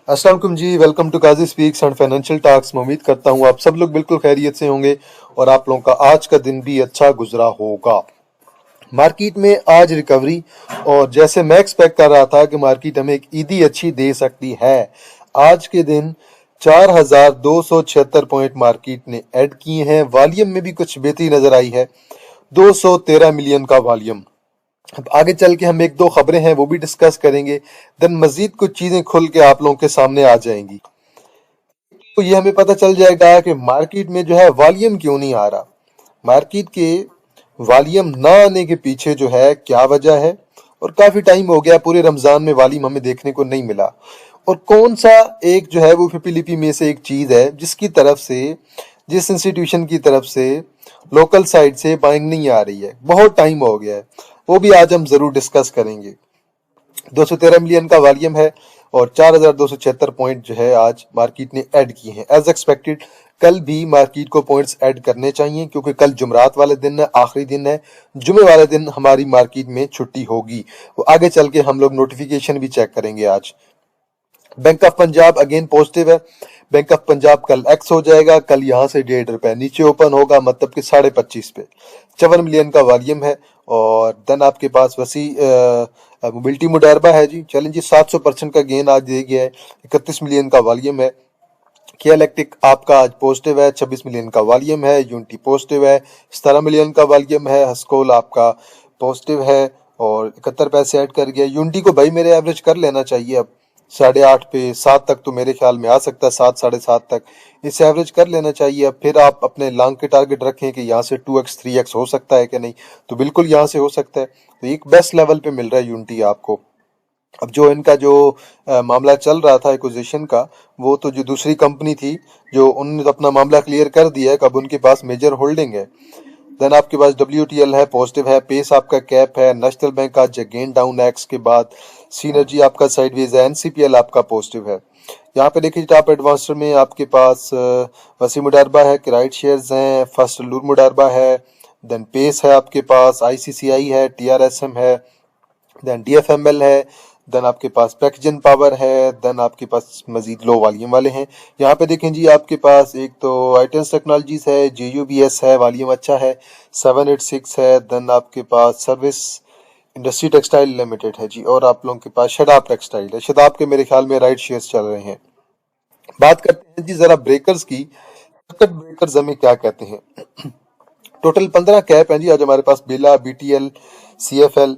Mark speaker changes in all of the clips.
Speaker 1: अस्सलाम वालेकुम जी। Welcome to Kazi speaks and financial talks. मैं उम्मीद करता हूँ आप सब लोग बिल्कुल खैरियत से होंगे और आप लोगों का आज का दिन भी अच्छा गुजरा होगा। मार्केट में आज रिकवरी, और जैसे मैं एक्सपेक्ट कर रहा था कि मार्केट हमें एक ईदी अच्छी दे सकती है। आज के दिन 4276 पॉइंट मार्केट ने ऐड किए हैं। वॉल्यूम में भी कुछ बेहतरी नजर आई है, 213 मिलियन का वॉल्यूम। अब आगे चल के हम एक दो खबरें हैं वो भी डिस्कस करेंगे, देन मजीद कुछ चीजें खुल के आप लोगों के सामने आ जाएंगी। तो ये हमें पता चल जाएगा कि मार्केट में जो है वॉल्यूम क्यों नहीं आ रहा, मार्केट के वॉल्यूम ना आने के पीछे जो है क्या वजह है। और काफी टाइम हो गया, पूरे रमजान में वॉल्यूम हमें देखने को नहीं मिला। और कौन सा एक जो है वो फिपीलिपी में से एक चीज है जिसकी तरफ से, जिस इंस्टीट्यूशन की तरफ से लोकल साइड से बाइंग नहीं आ रही है, बहुत टाइम हो गया है, वो भी आज हम जरूर डिस्कस करेंगे। 213 मिलियन का वॉल्यूम है और 4276 पॉइंट जो है आज मार्केट ने ऐड किए हैं एज एक्सपेक्टेड। कल भी मार्केट को पॉइंट्स ऐड करने चाहिए क्योंकि कल जुमरात वाले दिन है, आखिरी दिन है। जुमे वाले दिन हमारी मार्केट में छुट्टी होगी। वो आगे चल के हम लोग नोटिफिकेशन भी चेक करेंगे आज। Bank of Punjab again positive है। बैंक ऑफ पंजाब कल एक्स हो जाएगा, कल यहाँ से ₹1.5 नीचे ओपन होगा, मतलब कि 25.5 पे। 54 मिलियन का वॉल्यूम है। और देन आपके पास वसी मोबिलिटी मुडारबा है जी, चलें जी, 700% का गेन आज दे गया है। 31 मिलियन का वॉल्यूम है। किया इलेक्ट्रिक आपका आज पॉजिटिव है, 26 मिलियन का वॉल्यूम है। यूनिटी पॉजिटिव है, 17 मिलियन का वॉल्यूम है। हस्कोल आपका पॉजिटिव है और 71 पैसे ऐड कर गया। यूनिटी को भाई मेरे एवरेज कर लेना चाहिए अब 8.5 पे, 7 तक तो मेरे ख्याल में आ सकता है, 7 7.5 तक इसे एवरेज कर लेना चाहिए। अब फिर आप अपने लॉन्ग के टारगेट रखें कि यहाँ से 2x 3x हो सकता है कि नहीं, तो बिल्कुल यहाँ से हो सकता है। तो एक बेस्ट लेवल पे मिल रहा है यूनिटी आपको। अब जो इनका जो मामला चल रहा था एक्विजिशन का, वो तो जो दूसरी कंपनी थी, जो उन्होंने तो अपना मामला क्लियर कर दिया है कि अब उनके पास मेजर होल्डिंग है। देन आपके पास WTL है, पॉजिटिव है। पेस आपका कैप है। नेशनल बैंक आज अगेन डाउन है एक्स के बाद। सीनर्जी आपका साइडवेज है। NCPL आपका पॉजिटिव है। यहाँ पे देखिए टॉप एडवांसर में आपके पास वसी मुडारबा है, किराइट शेयर्स हैं, फर्स्ट लूर मुडारबा है, देन पेस है आपके पास, ICCI है, TRSM है, देन DFML है, देन आपके पास पैकेजन पावर है, देन आपके पास मजीद लो वॉल्यूम वाले हैं। यहाँ पे देखें जी, आपके पास एक तो आइटेंस टेक्नोलॉजीज है, JUBS है, वॉल्यूम अच्छा है, 786 है। देन आपके पास सर्विस इंडस्ट्री टेक्सटाइल लिमिटेड है जी, और आप लोगों के पास शदाब टेक्सटाइल है। शदाब के मेरे ख्याल में राइट शेयर्स चल रहे हैं। बात करते हैं जी जरा ब्रेकर्स की। सर्किट ब्रेकर्स हमें क्या कहते हैं। टोटल 15 कैप हैं जी आज हमारे पास। बेला, BTL, CFL,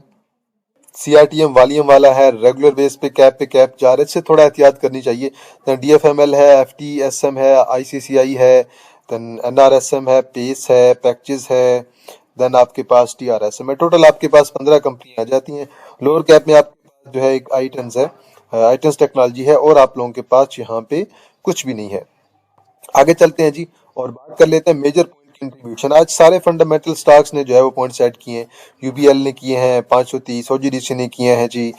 Speaker 1: CRTM वॉल्यूम वाला है, रेगुलर बेस पे कैप जा रहे, इससे थोड़ा एहतियात करनी चाहिए। देन DFML है, FTSM है, ICCI है, देन NRSM है, पेस है, पैकेजेस है, देन आपके पास TRSM है। टोटल आपके पास 15 कंपनी आ जाती हैं। लोअर कैप में आपके पास जो है एक आइटन्स है, आइटन्स टेक्नोलॉजी है, और आप लोगों के पास यहाँ पे कुछ भी नहीं है। आगे चलते हैं जी और बात कर लेते हैं मेजर पॉइंट कंट्रीब्यूशन। आज सारे फंडामेंटल स्टॉक्स ने जो है वो पॉइंट सेट किए हैं। UBL ने किए हैं 530, OGDC ने किए हैं जी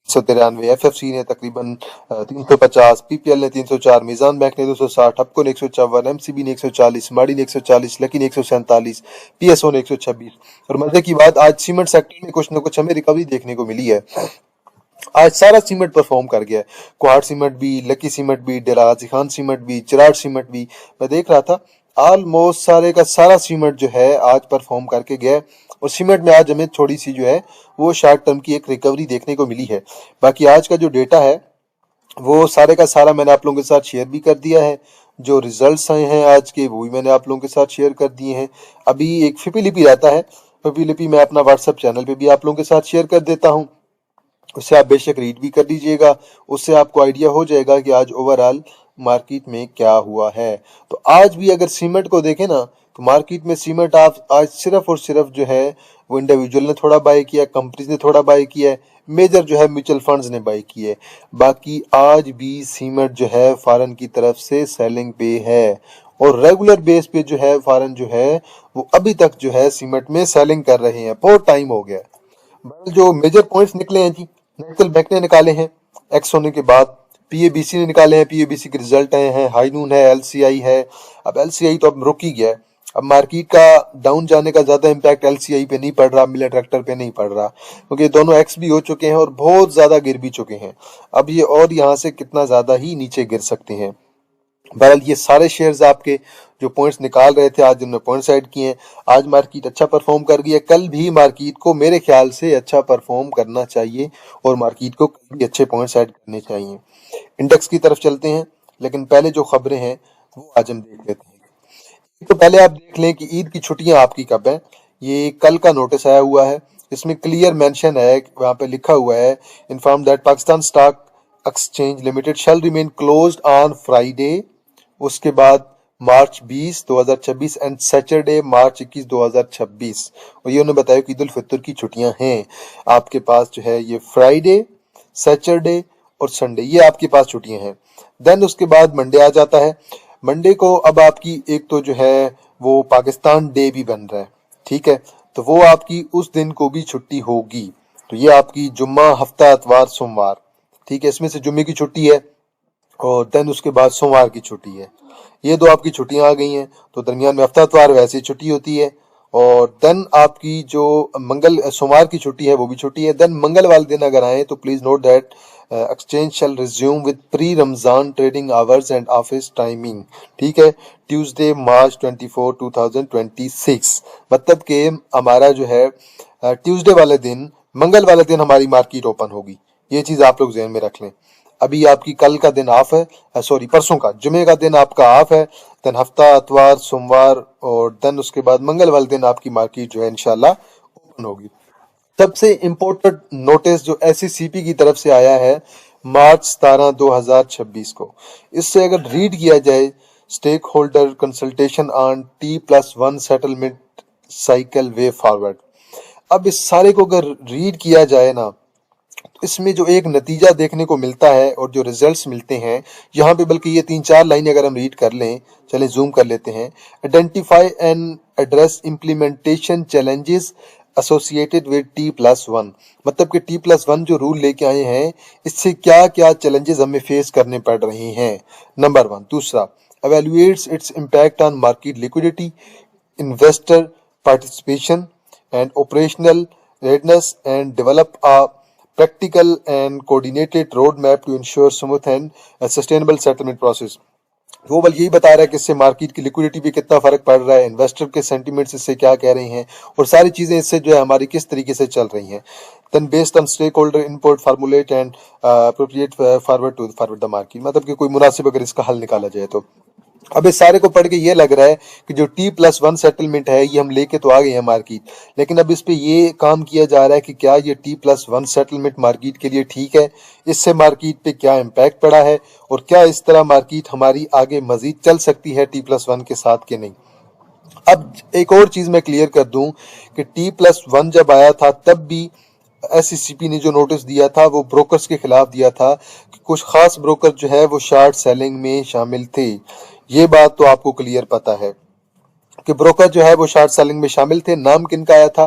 Speaker 1: 393, FFC ने तकरीबन 350, PPL ने 304, मीजान बैंक ने 260, हपको ने 154, MCB ने 140, माड़ी ने 140, लकी ने 147, PSO ने 126। और मजे की बात, आज सीमेंट सेक्टर में कुछ न कुछ हमें रिकवरी देखने को मिली है। आज सारा सीमेंट परफॉर्म कर गया है। कुहाड़ सीमेंट भी, लकी सीमेंट भी, डेरा गाजी खान सीमेंट भी, चिराग सीमेंट भी, मैं देख रहा था ऑलमोस्ट सारे का सारा सीमेंट जो है आज परफॉर्म करके गया है। और सीमेंट में आज हमें थोड़ी सी जो है वो शॉर्ट टर्म की एक रिकवरी देखने को मिली है। बाकी आज का जो डेटा है वो सारे का सारा मैंने आप लोगों के साथ शेयर भी कर दिया है। जो रिजल्ट्स आए हैं आज के, वो भी मैंने आप लोगों के साथ शेयर कर दिए हैं। अभी एक फिपीलिपी रहता है, फिपीलिपी मैं अपना व्हाट्सएप चैनल पे भी आप लोगों के साथ शेयर कर देता हूँ, उससे आप बेशक रीड भी कर लीजिएगा। उससे आपको आइडिया हो जाएगा कि आज ओवरऑल मार्केट में क्या हुआ है। तो आज भी अगर सीमेंट को देखें ना, तो मार्केट में सीमेंट आप आज सिर्फ और सिर्फ जो है वो इंडिविजुअल ने थोड़ा बाय किया, कंपनीज ने थोड़ा बाय किया है, मेजर जो है म्यूचुअल फंड्स ने बाय किए। बाकी आज भी सीमेंट जो है फॉरेन की तरफ से सेलिंग पे है, और रेगुलर बेस पे जो है फॉरेन जो है वो अभी तक जो है सीमेंट में सेलिंग कर रहे हैं, बहुत टाइम हो गया। जो मेजर पॉइंट्स निकले हैं जी, नेशनल बैंक ने निकाले हैं एक्स होने के बाद, PABC ने निकाले हैं, PABC के रिजल्ट आए हैं, हाई नून है, LCI है। अब LCI तो अब रुक ही गया है, अब मार्केट का डाउन जाने का ज्यादा इम्पैक्ट एलसीआई पे नहीं पड़ रहा, मिलेट ट्रैक्टर पे नहीं पड़ रहा, क्योंकि ये दोनों एक्स भी हो चुके हैं और बहुत ज्यादा गिर भी चुके हैं। अब ये और यहाँ से कितना ज्यादा ही नीचे गिर सकते हैं। बहरहाल ये सारे शेयर्स आपके जो पॉइंट्स निकाल रहे थे, आज उन्होंने पॉइंट्स ऐड किए हैं। आज मार्केट अच्छा परफॉर्म कर गई है, कल भी मार्केट को मेरे ख्याल से अच्छा परफॉर्म करना चाहिए और मार्केट को कल भी अच्छे पॉइंट्स ऐड करने चाहिए। इंडेक्स की तरफ चलते हैं, लेकिन पहले जो खबरें हैं वो आज हम देख लेते हैं। तो पहले आप देख लें कि ईद की छुट्टियां आपकी कब हैं। ये कल का नोटिस आया हुआ है, इसमें क्लियर मेंशन है, वहां पे लिखा हुआ है, inform that Pakistan stock exchange limited shall remain closed on Friday, उसके बाद मार्च 20 2026 एंड सैटरडे मार्च 21 2026। और ये उन्होंने बताया कि ईद उल फितर की छुट्टियां हैं आपके पास, जो है ये फ्राइडे, सैटरडे और संडे, ये आपके पास छुट्टियां हैं। देन उसके बाद मंडे आ जाता है। मंडे को अब आपकी एक तो जो है वो पाकिस्तान डे भी बन रहा है, ठीक है, तो वो आपकी उस दिन को भी छुट्टी होगी। तो ये आपकी जुम्मा, हफ्ता, इतवार, सोमवार, ठीक है, इसमें से जुम्मे की छुट्टी है और देन उसके बाद सोमवार की छुट्टी है। ये दो आपकी छुट्टियां आ गई हैं, तो दरमियान में हफ्ता इतवार वैसे ही छुट्टी होती है। और देन आपकी जो सोमवार की छुट्टी है वो भी छुट्टी है। देन मंगल वाले दिन अगर आए तो please note that exchange shall resume with pre Ramzan trading hours and office timing, ठीक है, ट्यूसडे मार्च 24 2026। मतलब कि हमारा जो है ट्यूसडे वाले दिन, मंगल वाले दिन हमारी मार्केट ओपन होगी। ये चीज आप लोग ज़हन में रख लें। अभी आपकी कल का दिन ऑफ है, सॉरी परसों का जुमे का दिन आपका ऑफ है। देन हफ्ता, इतवार, सोमवार और देन उसके बाद मंगल वाले दिन आपकी मार्केट जो है इंशाल्लाह ओपन होगी। सबसे इम्पोर्टेंट नोटिस जो एससीसीपी की तरफ से आया है मार्च 17 2026 को, इससे अगर रीड किया जाए, stake holder consultation on T+1 settlement cycle way forward. अब इस सारे को अगर रीड किया जाए ना, तो इसमें जो एक नतीजा देखने को मिलता है और जो रिजल्ट्स मिलते हैं यहाँ पे, बल्कि ये 3-4 लाइनें अगर हम रीड कर लें, चले जूम कर लेते हैं। Identify and address implementation challenges associated with T+1, मतलब कि T+1 जो रूल लेके आए हैं, इससे क्या क्या चैलेंजेस हमें फेस करने पड़ रहे हैं, नंबर 1। दूसरा, evaluates its impact on market liquidity, investor participation and operational readiness and develop a practical and coordinated roadmap to ensure smooth and sustainable settlement process। वो बल यही बता रहा है कि इससे मार्केट की लिक्विडिटी पे कितना फर्क पड़ रहा है, इन्वेस्टर के सेंटिमेंट्स इससे क्या कह रहे हैं और सारी चीजें इससे जो है हमारी किस तरीके से चल रही हैं। Then based on stake holder input formulate and appropriate forward the market, मतलब कि कोई मुनासिब अगर इसका हल निकाला जाए तो। अब इस सारे को पढ़ के ये लग रहा है कि जो T+1 सेटलमेंट है ये हम लेके तो आ गए हैं मार्केट, लेकिन अब इस पे ये काम किया जा रहा है कि क्या ये T+1 सेटलमेंट मार्केट के लिए ठीक है, इससे मार्केट पे क्या इम्पैक्ट पड़ा है और क्या इस तरह मार्केट हमारी आगे मजीद चल सकती है T+1 के साथ कि नहीं। अब एक और चीज मैं क्लियर कर दूं कि T+1 जब आया था तब भी एससीसीपी ने जो नोटिस दिया था वो ब्रोकर्स के खिलाफ दिया था कि कुछ खास ब्रोकर जो है वो शॉर्ट सेलिंग में शामिल थे। ये बात तो आपको क्लियर पता है कि ब्रोकर जो है वो शॉर्ट सेलिंग में शामिल थे। नाम किनका आया था?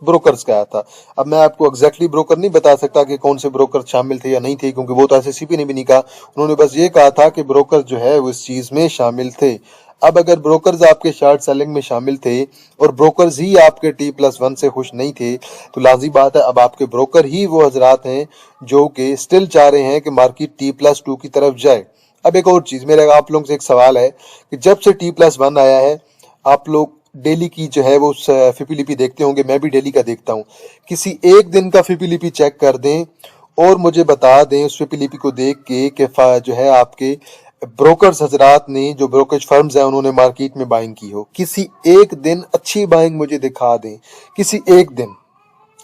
Speaker 1: ब्रोकर्स का आया था। अब मैं आपको एग्जैक्टली ब्रोकर नहीं बता सकता कि कौन से ब्रोकर शामिल थे या नहीं थे, क्योंकि वो तो एससीसीपी ने भी नहीं कहा। उन्होंने बस ये कहा था कि ब्रोकर जो है वो इस चीज में शामिल थे। अब अगर ब्रोकर्स आपके शॉर्ट सेलिंग में शामिल थे और ब्रोकर्स ही आपके T+1 से खुश नहीं थे, तो लाजी बात है अब आपके ब्रोकर ही वो हजरात हैं जो कि स्टिल चाह रहे हैं कि मार्केट T+2 की तरफ जाए। अब एक और चीज, मेरा आप लोगों से एक सवाल है कि जब से T+1 आया है, आप लोग डेली की जो है वो फिपीलिपी देखते होंगे, मैं भी डेली का देखता हूँ। किसी एक दिन का फिपीलिपी चेक कर दें और मुझे बता दें उस फिपीलिपी को देख के कि जो है आपके ब्रोकर्स हजरात ने, जो ब्रोकरेज फर्म्स हैं, उन्होंने मार्केट में बाइंग की हो। किसी एक दिन अच्छी बाइंग मुझे दिखा दें, किसी एक दिन,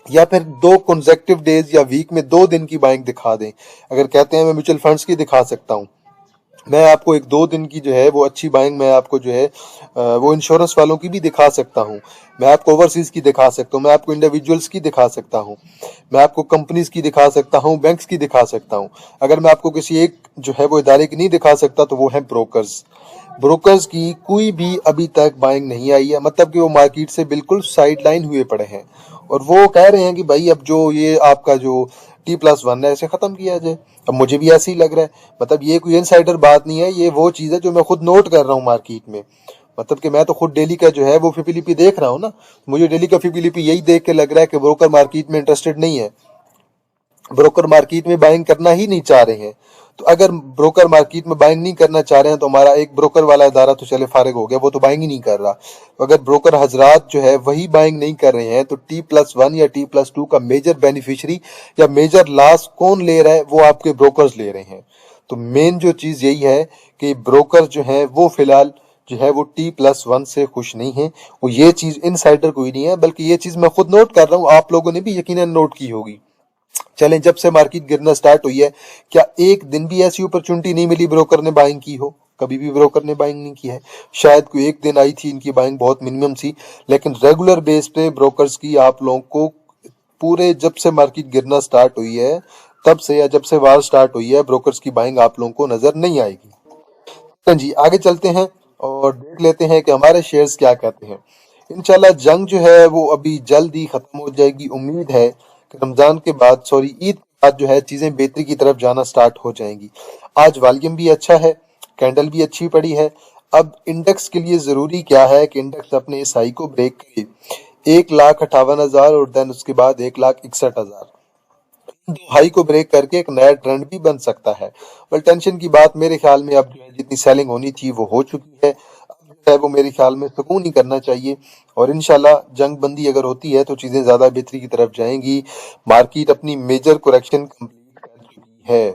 Speaker 1: या फिर 2 कंसेक्टिव डेज या वीक में 2 दिन की बाइंग दिखा दें। अगर कहते हैं मैं म्यूचुअल फंड्स की दिखा सकता हूँ, मैं आपको 1-2 दिन की जो है वो अच्छी बाइंग मैं आपको जो है वो इंश्योरेंस वालों की भी दिखा सकता हूँ, मैं आपको ओवरसीज की दिखा सकता हूँ, मैं आपको इंडिविजुअल्स की दिखा सकता हूँ, मैं आपको कंपनीज की दिखा सकता हूँ, बैंक्स की दिखा सकता हूँ। अगर मैं आपको किसी एक जो है वो इदारे की नहीं दिखा सकता तो वो है ब्रोकर्स। ब्रोकर्स की कोई भी अभी तक बाइंग नहीं आई है, मतलब कि वो मार्केट से बिल्कुल साइडलाइन हुए पड़े हैं और वो कह रहे हैं कि भाई अब जो ये आपका जो T+1 है इसे खत्म किया जाए। अब मुझे भी ऐसे ही लग रहा है, मतलब ये कोई इनसाइडर बात नहीं है, ये वो चीज है जो मैं खुद नोट कर रहा हूँ मार्केट में। मतलब कि मैं तो खुद डेली का जो है वो फिपिलिपी देख रहा हूँ ना, मुझे डेली का फिपिलिपी यही देख के लग रहा है कि ब्रोकर मार्केट में इंटरेस्टेड नहीं है, ब्रोकर मार्केट में बाइंग करना ही नहीं चाह रहे हैं। तो अगर ब्रोकर मार्केट में बाइंग नहीं करना चाह रहे हैं तो हमारा एक ब्रोकर वाला इदारा तो चले फारिग हो गया, वो तो बाइंग ही नहीं कर रहा। तो अगर ब्रोकर हजरात जो है वही बाइंग नहीं कर रहे हैं तो T+1 या T+2 का मेजर बेनिफिशियरी या मेजर लॉस कौन ले रहा है? वो आपके ब्रोकर्स ले रहे हैं। तो मेन जो चीज यही है कि ब्रोकर जो है वो फिलहाल जो है वो T+1 से खुश नहीं है। वो ये चीज इनसाइडर कोई नहीं है, बल्कि ये चीज मैं खुद नोट कर रहा हूँ, आप लोगों ने भी यकीनन नोट की होगी। चलें, जब से मार्केट गिरना स्टार्ट हुई है, क्या एक दिन भी ऐसी अपॉर्चुनिटी नहीं मिली ब्रोकर ने बाइंग की हो? कभी भी ब्रोकर ने बाइंग नहीं की है। शायद कोई एक दिन आई थी इनकी बाइंग, बहुत मिनिमम सी, लेकिन रेगुलर बेस पे ब्रोकर्स की आप लोगों को पूरे जब से मार्केट गिरना स्टार्ट हुई है तब से, या जब से वार स्टार्ट हुई है, ब्रोकर्स की बाइंग आप लोगों को नजर नहीं आएगी। तो जी आगे चलते हैं और देख लेते हैं कि हमारे शेयर्स क्या कहते हैं। इंशाल्लाह जंग जो है वो अभी जल्द ही खत्म हो जाएगी। उम्मीद है कि रमजान के बाद, सॉरी ईद के बाद जो है चीजें बेहतरी की तरफ जाना स्टार्ट हो जाएंगी। आज वॉल्यूम भी अच्छा है, कैंडल भी अच्छी पड़ी है। अब इंडेक्स के लिए जरूरी क्या है कि इंडेक्स अपने इस हाई को ब्रेक करे, 1,58,000 और देन उसके बाद 1,61,000, दो हाई को ब्रेक करके एक नया ट्रेंड भी बन सकता है। बल टेंशन की बात मेरे ख्याल में अब जो है जितनी सेलिंग होनी थी वो हो चुकी है। अब जो है वो मेरे ख्याल में सुकून ही करना चाहिए, और इंशाल्लाह जंग बंदी अगर होती है तो चीजें ज्यादा बेहतरी की तरफ जाएंगी। मार्केट अपनी मेजर करेक्शन कंप्लीट कर चुकी है।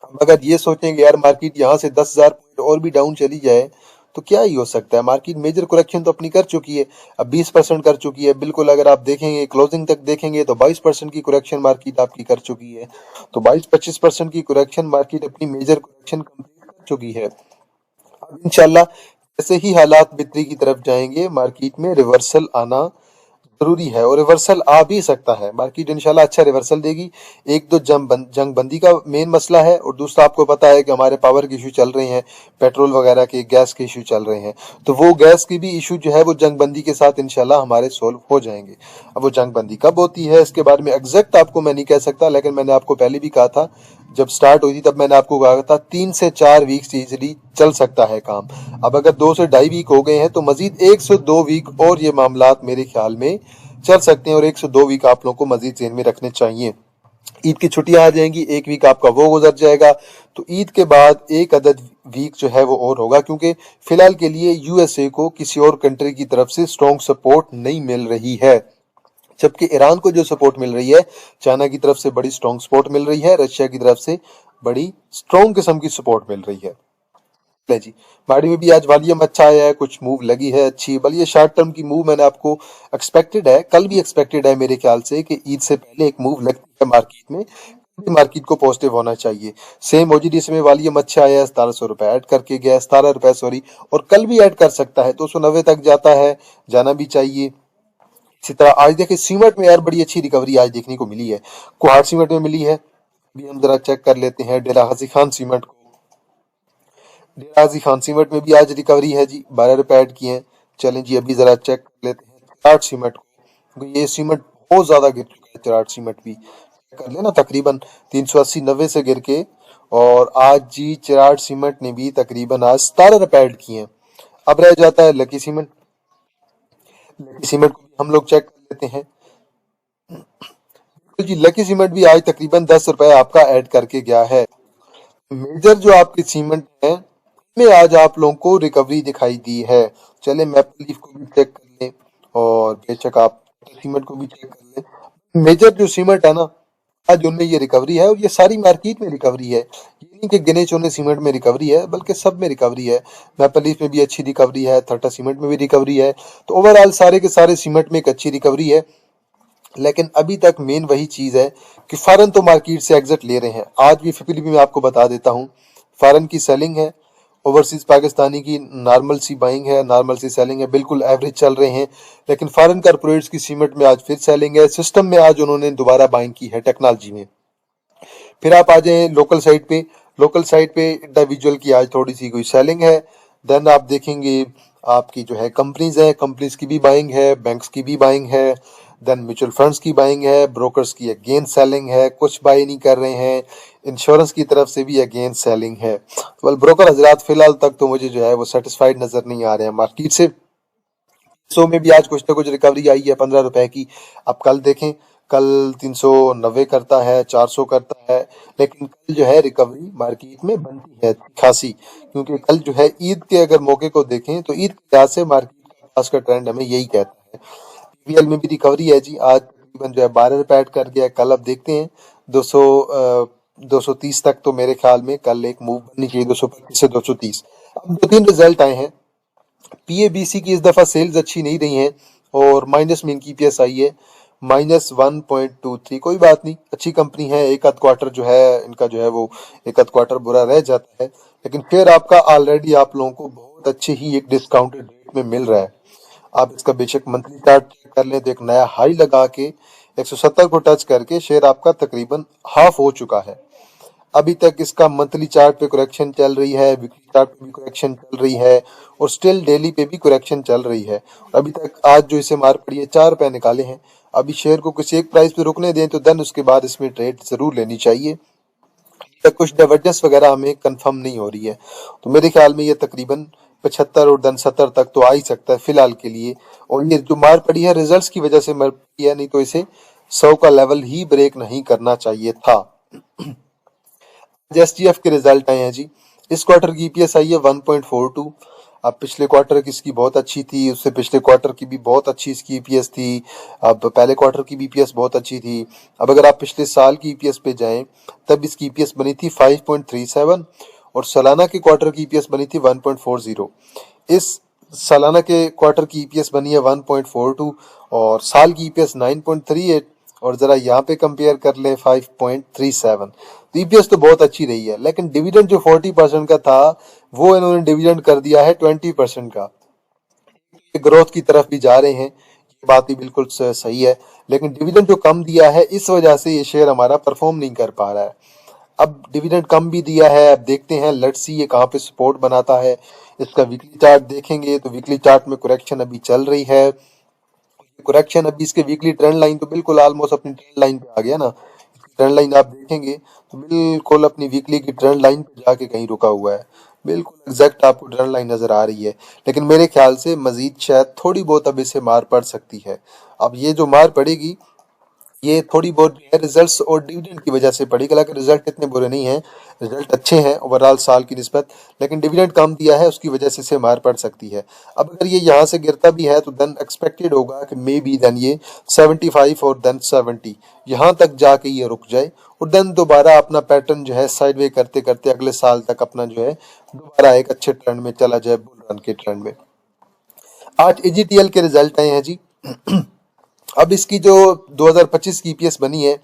Speaker 1: अब अगर ये सोचेंगे यार मार्केट यहाँ से 10,000 पॉइंट और भी डाउन चली जाए तो क्या ही हो सकता है, मार्केट मेजर करेक्शन तो अपनी कर चुकी है, अब 20% कर चुकी है। बिल्कुल अगर आप देखेंगे क्लोजिंग तक देखेंगे तो 22% की करेक्शन मार्केट आपकी कर चुकी है। तो 22-25% की करेक्शन मार्केट अपनी मेजर करेक्शन कंप्लीट कर चुकी है। अब इंशाल्लाह जैसे ही हालात बेहतरी की तरफ जाएंगे मार्केट में रिवर्सल आना जरूरी है, और रिवर्सल आ भी सकता है। मार्केट इंशाल्लाह अच्छा रिवर्सल देगी। एक तो जंग बंदी का मेन मसला है, और दूसरा आपको पता है कि हमारे पावर के इशू चल रहे हैं, पेट्रोल वगैरह के, गैस के इशू चल रहे हैं। तो वो गैस की भी इशू जो है वो जंग बंदी के साथ इंशाल्लाह हमारे सोल्व हो जाएंगे। अब वो जंग बंदी कब होती है इसके बारे में एग्जैक्ट आपको मैं नहीं कह सकता, लेकिन मैंने आपको पहले भी कहा था, जब स्टार्ट हुई थी तब मैंने आपको कहा था 3 से 4 वीक इजीली चल सकता है काम। अब अगर 2 से ढाई वीक हो गए हैं तो मजीद 1 से 2 वीक और ये मामलात मेरे ख्याल में चल सकते हैं, और 1 से 2 वीक आप लोगों को मजीद जेन में रखने चाहिए। ईद की छुट्टियां आ जाएंगी, एक वीक आपका वो गुजर जाएगा, तो ईद के बाद एक अदद वीक जो है वो और होगा, क्योंकि फिलहाल के लिए यूएसए को किसी और कंट्री की तरफ से स्ट्रॉन्ग सपोर्ट नहीं मिल रही है, जबकि ईरान को जो सपोर्ट मिल रही है, चाइना की तरफ से बड़ी स्ट्रॉन्ग सपोर्ट मिल रही है, रशिया की तरफ से बड़ी स्ट्रॉन्ग किस्म की सपोर्ट मिल रही है। ले जी, बाड़ी में भी आज वॉल्यूम अच्छा आया है, कुछ मूव लगी है अच्छी। बल ये शॉर्ट टर्म की मूव मैंने आपको एक्सपेक्टेड है, कल भी एक्सपेक्टेड है मेरे ख्याल से कि ईद से पहले एक मूव लगती है मार्केट में, मार्केट को पॉजिटिव होना चाहिए। सेम ओजीडीसी में वॉल्यूम अच्छा आया है, 1700 रुपए ऐड करके गया, 17 रुपए सॉरी, और कल भी ऐड कर सकता है, 290 तक जाता है, जाना भी चाहिए। इसी तरह आज देखिए सीमेंट में यार बड़ी अच्छी रिकवरी आज देखने को मिली है, कुहाड़ सीमेंट में मिली है। अभी हम जरा चेक कर लेते हैं डेरा हाजी खान सीमेंट को। डेरा हाजी खान सीमेंट में भी आज रिकवरी है जी, 12 रुपए ऐड किए हैं। चलें जी अभी जरा चेक कर लेते हैं चिराट सीमेंट को, क्योंकि ये सीमेंट बहुत ज्यादा गिर चुका है। चिराट सीमेंट भी चेक कर लेना, तकरीबन 380-90 से गिर के, और आज जी चिराट सीमेंट ने भी तकरीबन आज 17 रुपए ऐड किए हैं। अब रह जाता है लकी सीमेंट। लकी सीमेंट को भी हम लोग चेक कर लेते हैं। तो जी लकी सीमेंट भी आज तकरीबन 10 रुपए आपका ऐड करके गया है। मेजर जो आपकी सीमेंट है में आज आप लोगों को रिकवरी दिखाई दी है। चले मैपल लीफ को भी चेक कर लें, और बेशक आप सीमेंट को भी चेक कर लें। मेजर जो सीमेंट है ना, आज उनमें ये रिकवरी है, और ये सारी मार्केट में रिकवरी है। ये नहीं कि गिने चुने सीमेंट में रिकवरी है, बल्कि सब में रिकवरी है। मैपल लीफ में भी अच्छी रिकवरी है, थर्टा सीमेंट में भी रिकवरी है। तो ओवरऑल सारे के सारे सीमेंट में एक अच्छी रिकवरी है। लेकिन अभी तक मेन वही चीज है कि फॉरेन तो मार्केट से एग्जिट ले रहे हैं। आज भी फिपिलिपी में आपको बता देता हूँ, फॉरेन की सेलिंग है, ओवरसीज पाकिस्तानी की नॉर्मल सी बाइंग है, नॉर्मल सी सेलिंग है, बिल्कुल एवरेज चल रहे हैं। लेकिन फॉरेन कॉर्पोरेट्स की सीमेंट में आज फिर सेलिंग है, सिस्टम में आज उन्होंने दोबारा बाइंग की है टेक्नोलॉजी में। फिर आप आ जाए लोकल साइड पे, लोकल साइड पे इंडिविजुअल की आज थोड़ी सी कोई सेलिंग है। देन आप देखेंगे आपकी जो है कंपनीज है, कंपनीज की भी बाइंग है, बैंक्स की भी बाइंग है, देन म्यूचुअल फंड्स की बाइंग है, ब्रोकर्स की अगेन सेलिंग है, कुछ बाय नहीं कर रहे हैं। इंश्योरेंस की तरफ से भी अगेन सेलिंग है। वेल ब्रोकर हजरात, फिलहाल तक तो मुझे जो है वो सेटिस्फाइड नजर नहीं आ रहे हैं मार्केट से। सो में भी आज कुछ ना कुछ रिकवरी आई है 15 रुपए की। अब कल देखें, कल 390 करता है, 400 करता है, लेकिन कल जो है रिकवरी मार्केट में बनती है खासी, क्योंकि कल जो है ईद के अगर मौके को देखें तो ईद के लिहाज से मार्केट का पास का ट्रेंड हमें यही कहता है। पीवीएल में भी रिकवरी है जी, आज तकरीबन जो है 12 रुपए ऐड कर गया। कल अब देखते हैं 200 230 तक तो मेरे ख्याल में कल एक मूव बननी चाहिए, 225 से 230। अब दो तीन रिजल्ट आए हैं। पीएबीसी की इस दफा सेल्स अच्छी नहीं रही हैं और माइनस में इनकी ईपीएस आई है -1.23। कोई बात नहीं, अच्छी कंपनी है। एक आध क्वार्टर जो है इनका जो है वो एक आध क्वार्टर बुरा रह जाता है, लेकिन फिर आपका ऑलरेडी आप लोगों को बहुत अच्छे ही एक डिस्काउंटेड रेट में मिल रहा है। आप इसका बेशक मंथली चार्ट चेक कर लें तो एक नया हाई लगा के 170 को टच करके शेयर आपका तकरीबन हाफ हो चुका है। अभी तक इसका मंथली चार्ट पे करेक्शन चल रही है, वीकली चार्ट पे भी करेक्शन चल रही है, और स्टिल डेली पे भी करेक्शन चल रही है। अभी तक आज जो इसे मार पड़ी है 4 रुपए निकाले हैं। अभी शेयर को किसी एक प्राइस पे रुकने दें तो देन उसके बाद इसमें ट्रेड जरूर लेनी चाहिए। तक कुछ डाइवर्जेंस वगैरह हमें कंफर्म नहीं हो रही है, तो मेरे ख्याल में ये तकरीबन 75 और देन 70 तक तो आ ही सकता है फिलहाल के लिए। और ये जो मार पड़ी है रिजल्ट्स की वजह से मार पड़ी है, नहीं तो इसे 100 का लेवल ही ब्रेक नहीं करना चाहिए था। एसटीएफ के रिजल्ट आए हैं जी। इस क्वार्टर की ईपीएस आई है 1.42। अब पिछले क्वार्टर की इसकी बहुत अच्छी थी, उससे पिछले क्वार्टर की भी बहुत अच्छी इसकी ईपीएस थी, अब पहले क्वार्टर की भी ईपीएस बहुत अच्छी थी। अब अगर आप पिछले साल की ईपीएस पे जाएं तब इसकी ईपीएस बनी थी 5.37 और सालाना के क्वार्टर की ईपीएस बनी थी 1.40। इस सालाना के क्वार्टर की ईपीएस बनी है 1.42 और साल की ईपीएस 9.38, और जरा यहाँ पे कंपेयर कर लें 5.37। तो ईपीएस तो बहुत अच्छी रही है, लेकिन डिविडेंड जो 40% का था वो इन्होंने डिविडेंड कर दिया है 20% का। ग्रोथ की तरफ भी जा रहे हैं, ये बात भी बिल्कुल सही है, लेकिन डिविडेंड जो कम दिया है इस वजह से ये शेयर हमारा परफॉर्म नहीं कर पा रहा है। अब डिविडेंड कम भी दिया है, अब देखते हैं लेट्स सी ये कहाँ पे सपोर्ट बनाता है। इसका वीकली चार्ट देखेंगे तो वीकली चार्ट में करेक्शन अभी चल रही है। करेक्शन अभी इसके वीकली ट्रेंड लाइन तो बिल्कुल ऑलमोस्ट अपनी ट्रेंड लाइन पे आ गया ना। ट्रेंड लाइन आप देखेंगे तो बिल्कुल अपनी वीकली की ट्रेंड लाइन पे जाके कहीं रुका हुआ है, बिल्कुल एग्जैक्ट आपको ट्रेंड लाइन नजर आ रही है। लेकिन मेरे ख्याल से मजीद शायद थोड़ी बहुत अब इसे मार पड़ सकती है। अब ये जो मार पड़ेगी ये थोड़ी बहुत रिजल्ट्स और डिविडेंड की वजह से पड़ी। हालांकि रिजल्ट इतने बुरे नहीं हैं, रिजल्ट अच्छे हैं ओवरऑल साल की निस्बत, लेकिन डिविडेंड कम दिया है उसकी वजह से इसे मार पड़ सकती है। अब अगर ये यहाँ से गिरता भी है तो देन एक्सपेक्टेड होगा कि मे बी देन ये 75 और देन 70 यहाँ तक जाके ये रुक जाए, और देन दोबारा अपना पैटर्न जो है साइडवे करते करते अगले साल तक अपना जो है दोबारा एक अच्छे ट्रेंड में चला जाए, बुल रन के ट्रेंड में। आज एजीटीएल के रिजल्ट आए हैं जी। अब इसकी जो 2025 की ईपीएस बनी है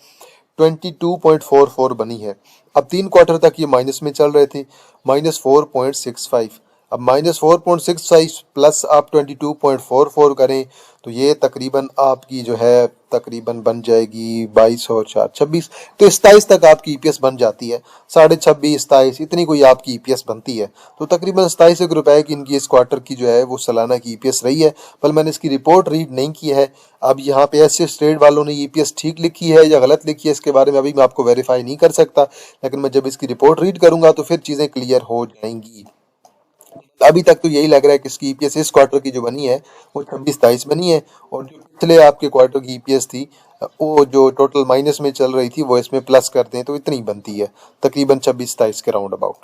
Speaker 1: 22.44 बनी है। अब 3 क्वार्टर तक ये माइनस में चल रहे थे, -4.65। अब -4.65 प्लस आप 22.44 करें तो ये तकरीबन आपकी जो है तकरीबन बन जाएगी 22 और 4 26, तो 27 तक आपकी ईपीएस बन जाती है। 26.5 27 इतनी कोई आपकी ईपीएस बनती है, तो तकरीबन 27 रुपए की इनकी इस क्वार्टर की जो है वो सालाना की ईपीएस रही है। पर मैंने इसकी रिपोर्ट रीड नहीं की है। अब यहाँ पे एसएस ट्रेड वालों ने ईपीएस ठीक लिखी है या गलत लिखी है इसके बारे में अभी मैं आपको वेरीफाई नहीं कर सकता, लेकिन मैं जब इसकी रिपोर्ट रीड करूंगा तो फिर चीजें क्लियर हो जाएंगी। अभी तक तो यही लग रहा है कि इसकी ईपीएस इस क्वार्टर की जो बनी है वो 26-27 बनी है, और जो पिछले आपके क्वार्टर की ईपीएस थी वो जो टोटल माइनस में चल रही थी वो इसमें प्लस करते हैं तो इतनी बनती है तकरीबन 26-27 के राउंड अबाउट।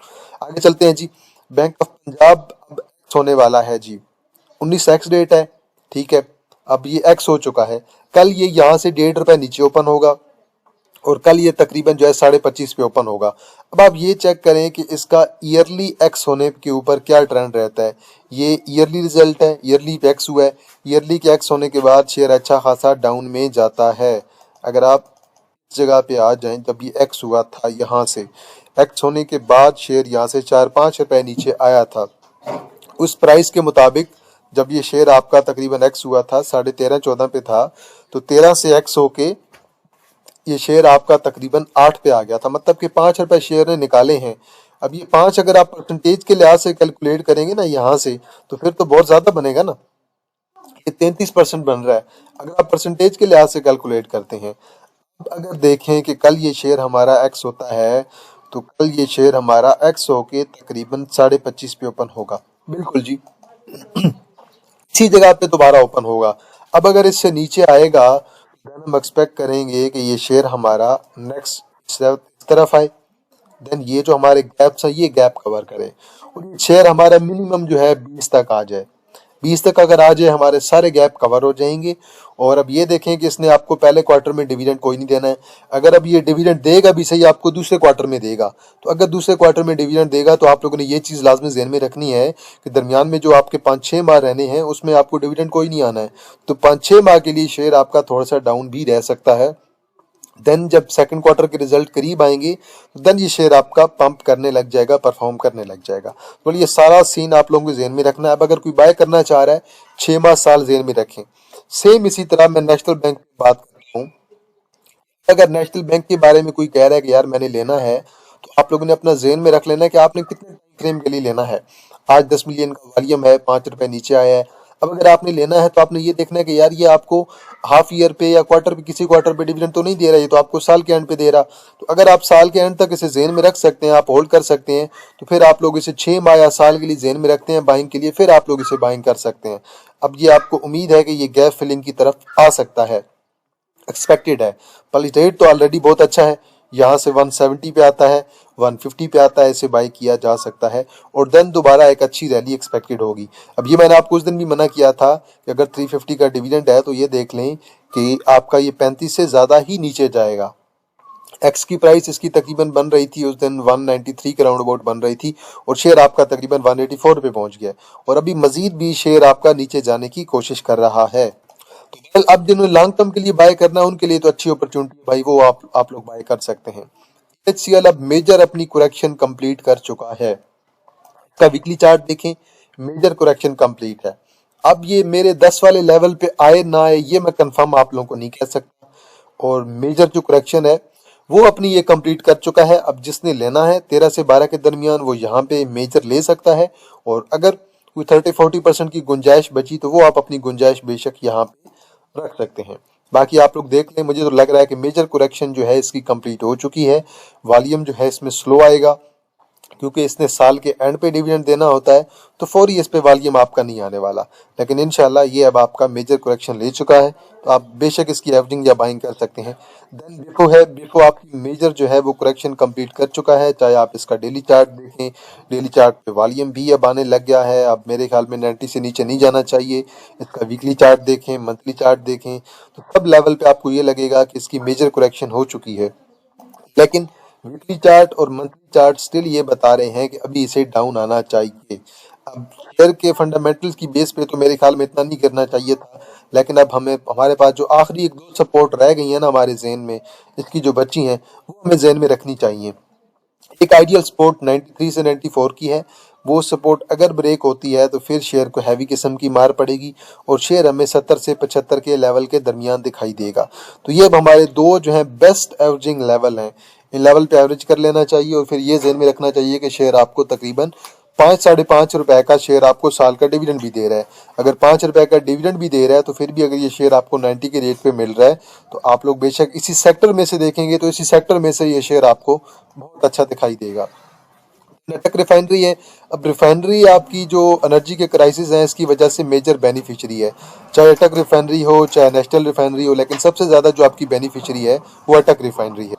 Speaker 1: आगे चलते हैं जी। बैंक ऑफ पंजाब अब एक्स होने वाला है जी, 19 एक्स डेट है, ठीक है। अब ये एक्स हो चुका है, कल ये यहाँ से 1.5 रुपए नीचे ओपन होगा और कल ये तकरीबन जो है 25.5 पे ओपन होगा। अब आप ये चेक करें कि इसका ईयरली एक्स होने के ऊपर क्या ट्रेंड रहता है। ये ईयरली रिजल्ट है, ईयरली पे एक्स हुआ है, ईयरली के एक्स होने के बाद शेयर अच्छा खासा डाउन में जाता है। अगर आप इस जगह पे आ जाएं, जब ये एक्स हुआ था यहाँ से एक्स होने के बाद शेयर यहाँ से 4-5 रुपए नीचे आया था, उस प्राइस के मुताबिक जब ये शेयर आपका तकरीबन एक्स हुआ था 13.5-14 पे था, तो 13 से एक्स होके ये शेयर आपका तकरीबन 8 पे आ गया था, मतलब कि 5 रुपए शेयर ने निकाले हैं। अब ये 5 अगर आप परसेंटेज के लिहाज से कैलकुलेट करेंगे ना यहाँ से, तो फिर तो बहुत ज्यादा बनेगा ना, ये 33% बन रहा है अगर आप परसेंटेज के लिहाज से कैलकुलेट करते हैं। अब अगर देखें कि कल ये शेयर हमारा एक्स होता है, तो कल ये शेयर हमारा एक्स होके तकरीबन 25.5 पे ओपन होगा। बिल्कुल जी, इसी जगह पे दोबारा ओपन होगा। अब अगर इससे नीचे आएगा देन हम एक्सपेक्ट करेंगे कि ये शेयर हमारा नेक्स्ट तरफ आए, देन ये जो हमारे गैप्स हैं ये गैप कवर करे और ये शेयर हमारा मिनिमम जो है 20 तक आ जाए। 20 तक अगर आ जाए हमारे सारे गैप कवर हो जाएंगे। और अब ये देखें कि इसने आपको पहले क्वार्टर में डिविडेंड कोई नहीं देना है। अगर अब ये डिविडेंड देगा भी सही, आपको दूसरे क्वार्टर में देगा। तो अगर दूसरे क्वार्टर में डिविडेंड देगा तो आप लोगों ने ये चीज़ लाजमी ज़हन में रखनी है कि दरमियान में जो आपके 5-6 माह रहने हैं उसमें आपको डिविडेंड कोई नहीं आना है। तो 5-6 माह के लिए शेयर आपका थोड़ा सा डाउन भी रह सकता है। देन जब सेकंड क्वार्टर के रिजल्ट करीब आएंगे तो देन ये शेयर आपका पंप करने लग जाएगा, परफॉर्म करने लग जाएगा। तो ये सारा सीन आप लोगों को ज़हन में रखना है। अब अगर कोई बाय करना चाह रहा है 6 माह साल ज़हन में रखें। सेम इसी तरह मैं नेशनल बैंक की बात करता हूँ। अगर नेशनल बैंक के बारे में कोई कह रहा है कि यार मैंने लेना है, तो आप लोगों ने अपना ज़हन में रख लेना है कि आपने कितने टाइम फ्रेम के लिए लेना है। आज 10 मिलियन का वॉल्यूम है, 5 रुपए नीचे आया है। अब अगर आपने लेना है तो आपने ये देखना है कि यार ये आपको हाफ ईयर पे या क्वार्टर पे, किसी क्वार्टर पे डिविडेंड तो नहीं दे रहा है, ये तो आपको साल के एंड पे दे रहा। तो अगर आप साल के एंड तक इसे ज़हन में रख सकते हैं, आप होल्ड कर सकते हैं, तो फिर आप लोग इसे 6 माह या साल के लिए ज़हन में रखते हैं बाइंग के लिए, फिर आप लोग इसे बाइंग कर सकते हैं। अब ये आपको उम्मीद है कि ये गैप फिलिंग की तरफ आ सकता है, एक्सपेक्टेड है। पर रेट तो ऑलरेडी बहुत अच्छा है, यहाँ से 170 पे आता है, 150 पे आता है, इसे बाई किया जा सकता है और देन दोबारा एक अच्छी रैली एक्सपेक्टेड होगी। अब ये मैंने आपको उस दिन भी मना किया था कि अगर 350 का डिविडेंड है तो ये देख लें कि आपका ये 35 से ज़्यादा ही नीचे जाएगा। एक्स की प्राइस इसकी तकरीबन बन रही थी उस दिन 193 के राउंड अबाउट बन रही थी और शेयर आपका तकरीबन 184 पे पहुंच गया और अभी मजीद भी शेयर आपका नीचे जाने की कोशिश कर रहा है। तो अब जिन्होंने लॉन्ग टर्म के लिए बाय करना है उनके लिए तो अच्छी अपॉर्चुनिटी भाई, वो आप लोग बाय कर सकते हैं। एचसीएल अब मेजर अपनी करेक्शन कंप्लीट कर चुका है। इसका वीकली चार्ट देखें, मेजर करेक्शन कंप्लीट है। अब ये मेरे 10 वाले लेवल पे आए ना आए ये मैं कंफर्म आप लोगों को नहीं कह सकता, और मेजर जो करेक्शन है वो अपनी ये कंप्लीट कर चुका है। अब जिसने लेना है 13 से 12 के दरमियान वो यहाँ पे मेजर ले सकता है, और अगर कोई 30-40% की गुंजाइश बची तो वो आप अपनी गुंजाइश बेशक यहाँ पे रख सकते हैं। बाकी आप लोग देख लें, मुझे तो लग रहा है कि मेजर करेक्शन जो है इसकी कंप्लीट हो चुकी है। वॉल्यूम जो है इसमें स्लो आएगा क्योंकि इसने साल के एंड पे डिविडेंड देना होता है, तो फौरी इस पे वॉल्यूम आपका नहीं आने वाला। लेकिन इंशाल्लाह ये अब आपका मेजर करेक्शन ले चुका है, तो आप बेशक इसकी एवरेजिंग या बाइंग कर सकते हैं। देन बिफो है, बिफो आपकी मेजर जो है वो करेक्शन कंप्लीट कर चुका है। चाहे आप इसका डेली चार्ट देखें, डेली चार्ट पे वॉल्यूम भी अब आने लग गया है। अब मेरे ख्याल में 90 से नीचे नहीं जाना चाहिए। इसका वीकली चार्ट देखें, मंथली चार्ट देखें, तो सब लेवल पे आपको ये लगेगा कि इसकी मेजर करेक्शन हो चुकी है। लेकिन वीकली चार्ट और मंथली चार्ट स्टिल ये बता रहे हैं कि अभी इसे डाउन आना चाहिए। अब शेयर के फंडामेंटल्स की बेस पे तो मेरे ख्याल में इतना नहीं करना चाहिए था, लेकिन अब हमारे पास जो आखिरी 1-2 सपोर्ट रह गई है ना हमारे जहन में, इसकी जो बची हैं वो हमें जहन में रखनी चाहिए। एक आइडियल सपोर्ट 93 से 94 की है। वो सपोर्ट अगर ब्रेक होती है तो फिर शेयर को हैवी किस्म की मार पड़ेगी और शेयर हमें 70 से 75 के लेवल के दरमियान दिखाई देगा। तो ये अब हमारे दो जो हैं बेस्ट एवरेजिंग लेवल हैं, इन लेवल पे एवरेज कर लेना चाहिए और फिर ये ज़हन में रखना चाहिए कि शेयर आपको तकरीबन 5-5.5 रुपए का शेयर आपको साल का डिविडेंड भी दे रहा है। अगर 5 रुपए का डिविडेंड भी दे रहा है तो फिर भी अगर ये शेयर आपको 90 के रेट पे मिल रहा है तो आप लोग बेशक इसी सेक्टर में से देखेंगे तो इसी सेक्टर में से ये शेयर आपको बहुत अच्छा दिखाई देगा। अटक रिफाइनरी है। अब रिफाइनरी आपकी जो एनर्जी के क्राइसिस हैं इसकी वजह से मेजर बेनिफिशियरी है, चाहे अटक रिफाइनरी हो चाहे नेशनल रिफाइनरी हो, लेकिन सबसे ज़्यादा जो आपकी बेनिफिशियरी है वो अटक रिफाइनरी है।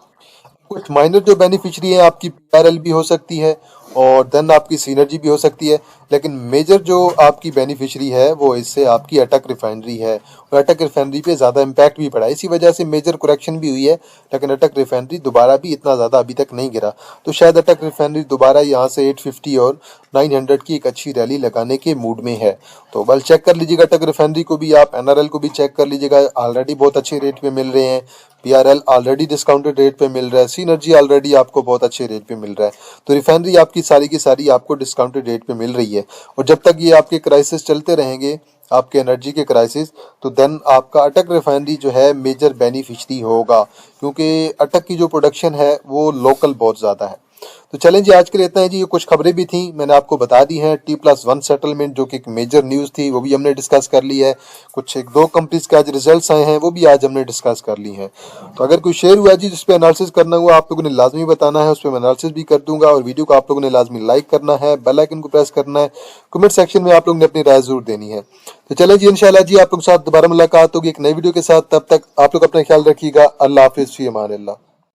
Speaker 1: कुछ माइनर जो बेनिफिशियरी है आपकी पीआरएल भी हो सकती है और देन आपकी सीनर्जी भी हो सकती है, लेकिन मेजर जो आपकी बेनिफिशियरी है वो इससे आपकी अटक रिफाइनरी है और अटक रिफाइनरी पे ज़्यादा इम्पैक्ट भी पड़ा है। इसी वजह से मेजर करेक्शन भी हुई है, लेकिन अटक रिफाइनरी दोबारा भी इतना ज़्यादा अभी तक नहीं गिरा। तो शायद अटक रिफाइनरी दोबारा यहाँ से 850 और 900 की एक अच्छी रैली लगाने के मूड में है। तो बल चेक कर लीजिएगा अटक रिफाइनरी को भी, आप एनआरएल को भी चेक कर लीजिएगा, ऑलरेडी बहुत अच्छे रेट पे मिल रहे हैं। पीआरएल ऑलरेडी डिस्काउंटेड रेट पे मिल रहा है, सीनर्जी ऑलरेडी आपको बहुत अच्छे रेट पे मिल रहा है। तो रिफाइनरी आपकी सारी की सारी आपको डिस्काउंटेड रेट पे मिल रही है और जब तक ये आपके क्राइसिस चलते रहेंगे, आपके एनर्जी के क्राइसिस, तो देन आपका अटक रिफाइनरी जो है मेजर बेनिफिशरी होगा, क्योंकि अटक की जो प्रोडक्शन है वो लोकल बहुत ज़्यादा है। तो चलें जी, आज के लिए इतना है जी। ये कुछ खबरें भी थी, मैंने आपको बता दी हैं। T+1 सेटलमेंट जो कि एक मेजर न्यूज़ थी, वो भी हमने डिस्कस कर ली है। कुछ एक दो कंपनीज के आज रिजल्ट्स आए हैं, वो भी आज हमने डिस्कस कर ली हैं। तो अगर कोई शेयर हुआ जी जिस पे एनालिसिस करना हुआ, आप लोगों ने लाजमी बताना है, उस पर मैं एनालिसिस भी कर दूंगा। और वीडियो को आप लोगों ने लाजमी लाइक करना है, बेल आइकन को प्रेस करना है, कमेंट सेक्शन में आप लोगों ने अपनी राय जरूर देनी है। तो चलें जी, इंशाल्लाह जी आप लोगों के साथ दोबारा मुलाकात होगी एक नई वीडियो के साथ। तब तक आप लोग अपना ख्याल रखिएगा। अल्लाह हाफिज़, फी अमान अल्लाह।